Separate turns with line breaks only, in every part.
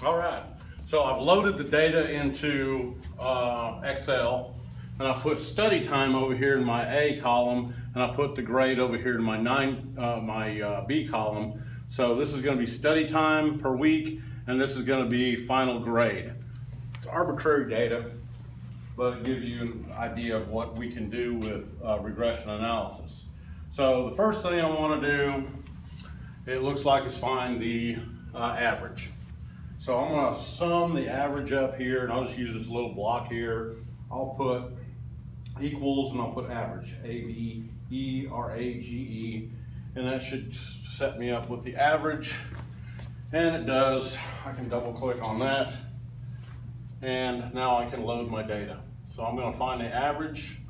All right, so I've loaded the data into Excel, and I put study time over here in my A column, and I put the grade over here in my B column. So this is going to be study time per week, and this is going to be final grade. It's arbitrary data, but it gives you an idea of what we can do with regression analysis. So the first thing I want to do, it looks like, is find the average. So I'm going to sum the average up here, and I'll just use this little block here. I'll put equals, and I'll put average, A-V-E-R-A-G-E, and that should set me up with the average, and it does. I can double click on that, and now I can load my data. So I'm going to find the average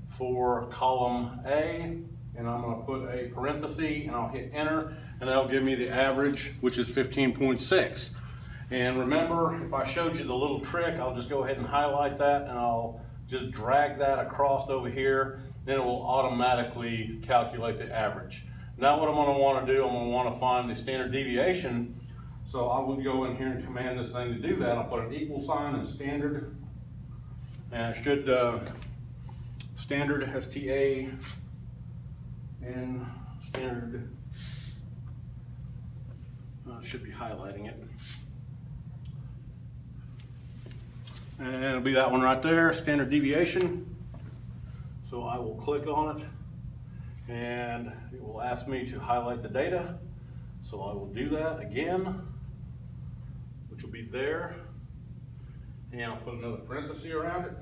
for column A, and I'm going to put a parenthesis, and I'll hit enter, and that'll give me the average, which is 15.6. And remember, if I showed you the little trick, I'll just go ahead and highlight that, and I'll just drag that across over here, then it will automatically calculate the average. Now what I'm going to want to do, I'm going to want to find the standard deviation. So I will go in here and command this thing to do that. I'll put an equal sign and standard, and it should standard, S-T-A-N, standard, should be highlighting it. And it'll be that one right there, standard deviation. So I will click on it, and it will ask me to highlight the data. So I will do that again, which will be there. And I'll put another parenthesis around it.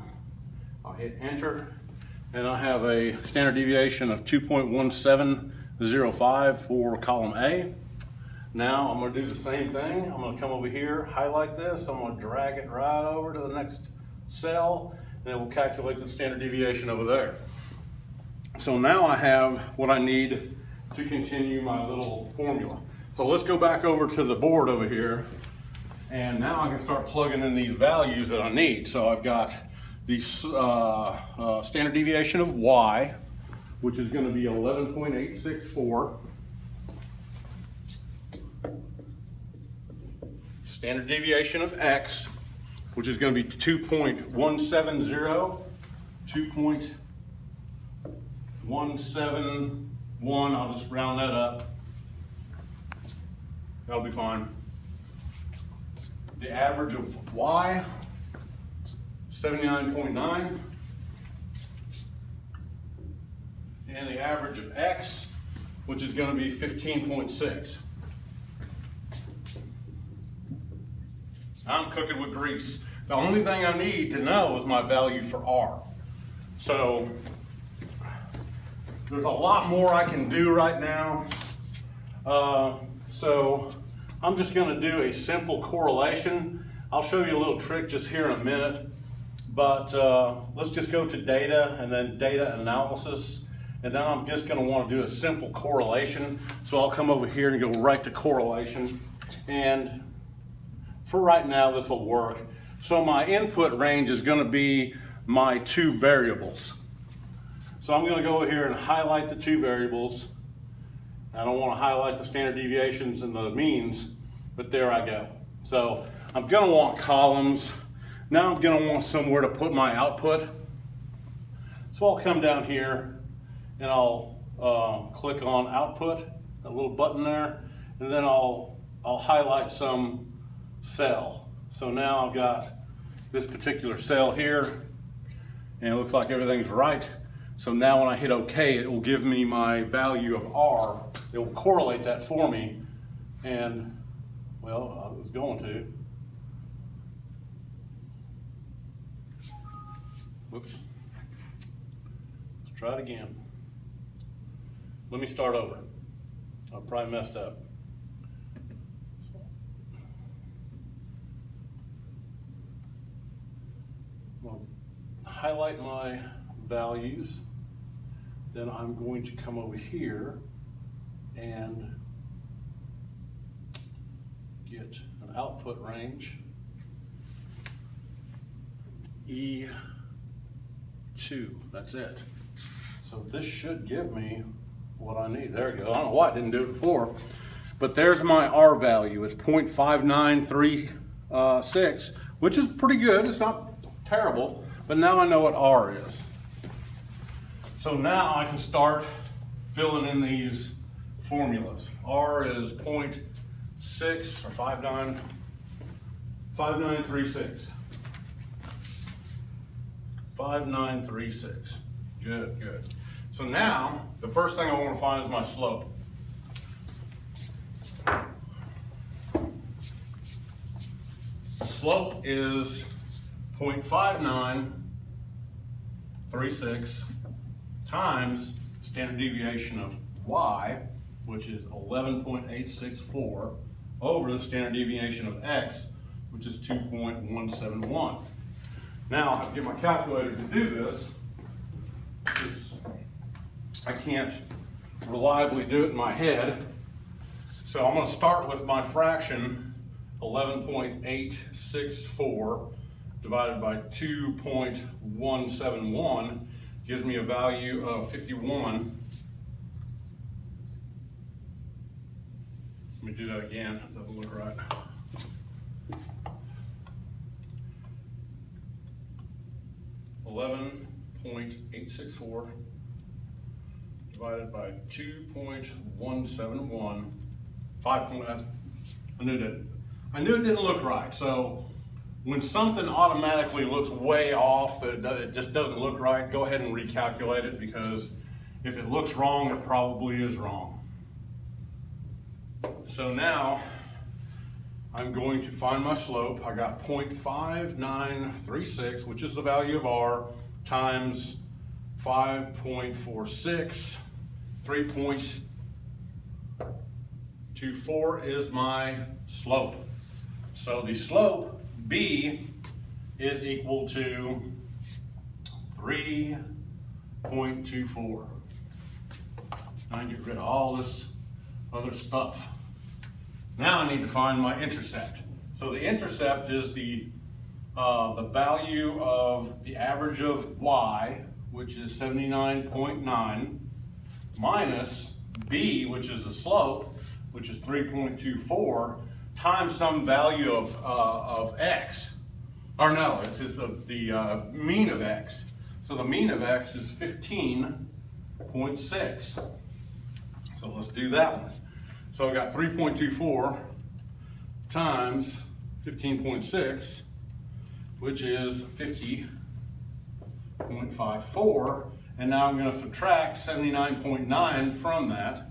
I'll hit enter, and I have a standard deviation of 2.1705 for column A. Now I'm going to do the same thing. I'm going to come over here, highlight this, I'm going to drag it right over to the next cell, and it will calculate the standard deviation over there. So now I have what I need to continue my little formula. So let's go back over to the board over here, and now I can start plugging in these values that I need. So I've got the standard deviation of Y, which is going to be 11.864. Standard deviation of X, which is going to be 2.170, 2.171, I'll just round that up. That'll be fine. The average of Y, 79.9. And the average of X, which is going to be 15.6. I'm cooking with grease. The only thing I need to know is my value for R. So there's a lot more I can do right now. So I'm just going to do a simple correlation. I'll show you a little trick just here in a minute. But let's just go to data and then data analysis. And then I'm just going to want to do a simple correlation. So I'll come over here and go right to correlation. And for right now, this will work. So my input range is going to be my two variables. So I'm going to go over here and highlight the two variables. I don't want to highlight the standard deviations and the means, but there I go. So I'm going to want columns. Now I'm going to want somewhere to put my output. So I'll come down here and I'll click on output, a little button there, and then I'll highlight some cell. So now I've got this particular cell here, and it looks like everything's right. So now when I hit OK, it will give me my value of R. It will correlate that for me, and well, I was going to. Whoops. Let's try it again. Let me start over. I probably messed up. I'll highlight my values, then I'm going to come over here and get an output range, E2, that's it. So this should give me what I need. There we go. I don't know why I didn't do it before, but there's my R value. It's 0.593 0.6, which is pretty good. It's not terrible, but now I know what R is. So now I can start filling in these formulas. R is 0.6 or 5936. 5936. Good, good. So now, the first thing I want to find is my slope. Slope is 0.5936 times standard deviation of y, which is 11.864, over the standard deviation of x, which is 2.171. Now, I have to get my calculator to do this. I can't reliably do it in my head. So I'm going to start with my fraction, 11.864 divided by 2.171 gives me a value of 51. Let me do that again, it doesn't look right. $11.864 divided by 2.171. I knew it didn't look right. So when something automatically looks way off, it just doesn't look right, go ahead and recalculate it, because if it looks wrong, it probably is wrong. So now I'm going to find my slope. I got 0.5936, which is the value of R, times 5.46. 3.24 is my slope. So the slope, B, is equal to 3.24. I get rid of all this other stuff. Now I need to find my intercept. So the intercept is the value of the average of y, which is 79.9, minus b, which is the slope, which is 3.24, times some value of x. Or no, it's just the mean of x. So the mean of x is 15.6. So let's do that one. So I got 3.24 times 15.6, which is 50.54. And now I'm going to subtract 79.9 from that,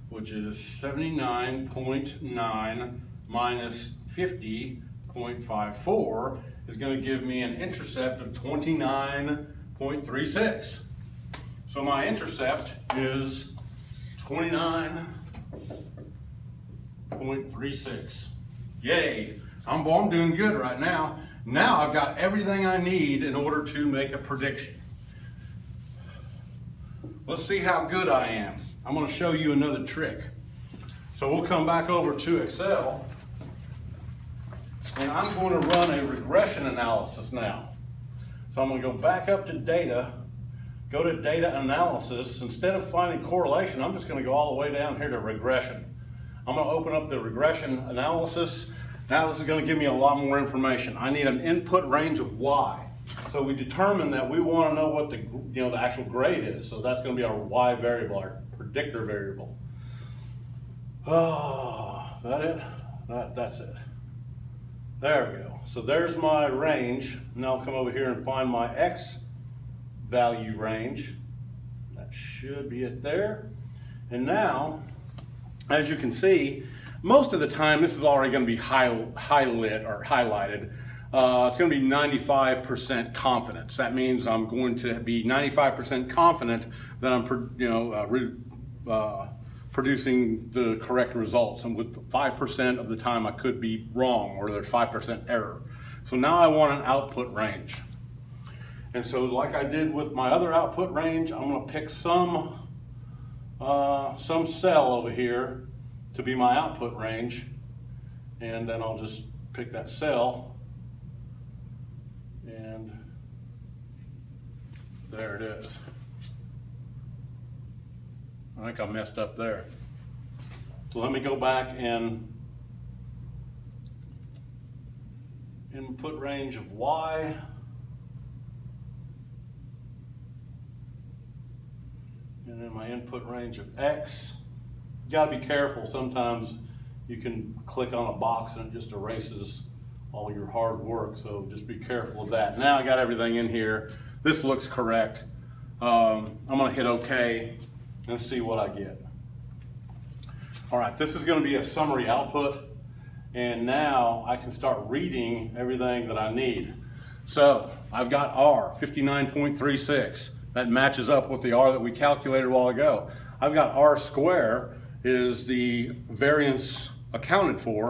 which is 79.9 minus 50.54 is going to give me an intercept of 29.36. So my intercept is 29.36. Yay! I'm doing good right now. Now I've got everything I need in order to make a prediction. Let's see how good I am. I'm going to show you another trick. So we'll come back over to Excel, and I'm going to run a regression analysis now. So I'm going to go back up to data, go to data analysis. Instead of finding correlation, I'm just going to go all the way down here to regression. I'm going to open up the regression analysis. Now this is going to give me a lot more information. I need an input range of y. So we determined that we want to know what the actual grade is. So that's going to be our y variable, our predictor variable. Oh, is that it? That's it. There we go. So there's my range. Now I'll come over here and find my x value range. That should be it there. And now, as you can see, most of the time this is already going to be highlighted. It's going to be 95% confidence. That means I'm going to be 95% confident that I'm producing the correct results. And with 5% of the time I could be wrong, or there's 5% error. So now I want an output range. And so like I did with my other output range, I'm going to pick some cell over here to be my output range, and then I'll just pick that cell, and there it is. I think I messed up there. So let me go back and input range of Y. And then my input range of X. You gotta be careful, sometimes you can click on a box and it just erases all your hard work, so just be careful of that. Now I got everything in here. This looks correct. I'm gonna hit OK and see what I get. All right, this is gonna be a summary output, and now I can start reading everything that I need. So I've got R, 59.36. That matches up with the R that we calculated a while ago. I've got R square is the variance accounted for